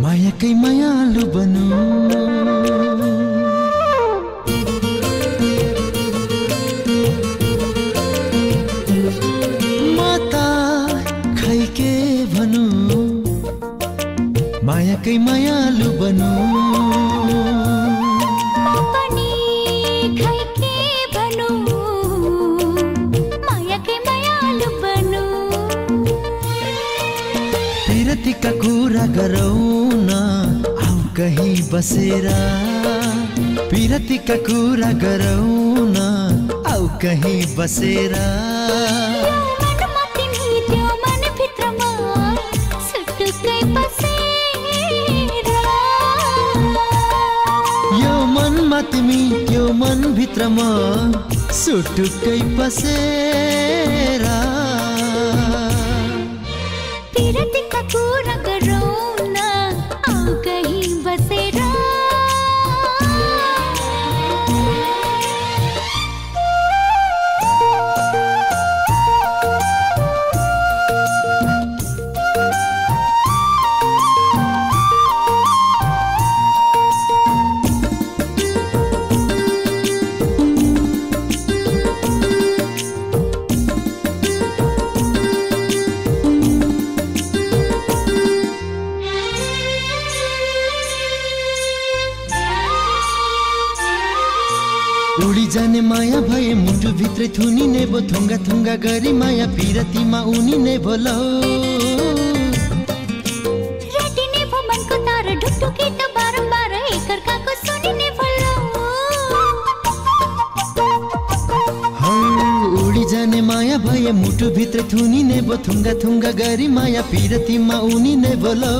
मायाकै मायालु बनु माता खै के भनु मायाकै मायालु बनु पनि खै के भनु मायाकै मायालु बनु पिरतीका कुरा गरौँ न आऊ कहीं बसेर पिरतीका कुरा गरौँ न आऊ कहीं बसेर मनमा तिमी त्यो मनभित्रमा सुटुक्कै बसेर यो मनमा तिमी त्यो मनभित्रमा सुटुक्कै बसेर पिरतीका कुरा गरौँ न आऊ कहीं बसेर उडी जाने माया भए मुटु भित्रै थुनिने भो थुङ्गा थुङ्गा गरी माया पिरतीमा उनिने भोलो रटिने भो मनको तार ढुकढुकी त बारम्बार एकअर्काको सुनिने भोलो उडी जाने माया भए मुटु भित्रै थुनिने भो थुङ्गा थुङ्गा गरी माया पिरतीमा उनिने भोलो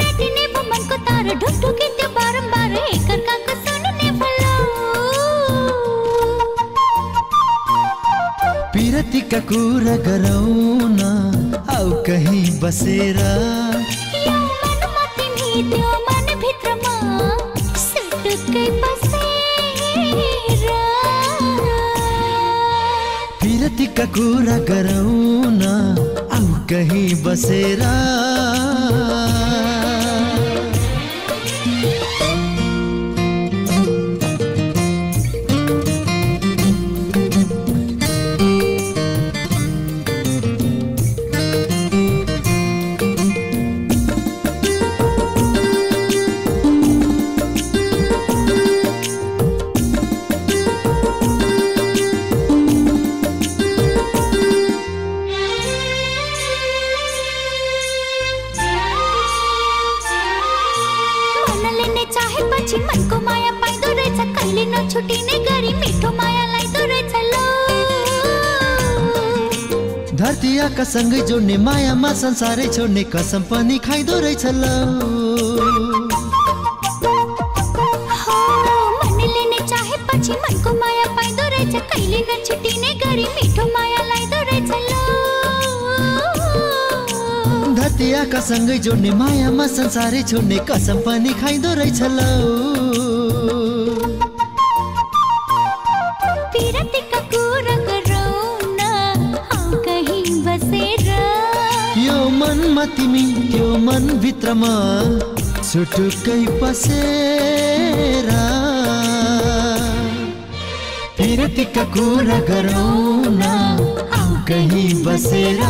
रटिने भो मनको तार ढुकढुकी त बारम्बार एकअर्काको पिरतीका कुरा गरौँ न आऊ कहीं बसेर यो मनमा तिमी त्यो मनभित्रमा सुटुक्कै बसेर पिरतीका कुरा गरौँ न आऊ कहीं बसेर चाहेपछि मनको माया पाइदो रहेछ कहिले नछुटिने गरी मिठो माया लाइदो रहेछ लो धरती आकाशसँगै जोड्ने मायामा संसारै छोड्ने कसम पनि खाइदो रहेछ लो मनले नै चाहेपछि मनको माया पाइदो रहेछ कहिले नछुटिने गरी मिठो माया लाइदो रहेछ लो धरती आकाशसँगै जोड्ने मायामा संसारै छोड्ने कसम पनि खाइदो रहेछ लो पिरतीका कुरा गरौँ न आऊ कहीं बसेर यो मनमा तिमी त्यो मनभित्रमा सुटुक्कै बसेर पिरतीका कुरा गरौँ न आऊ कहीं बसेर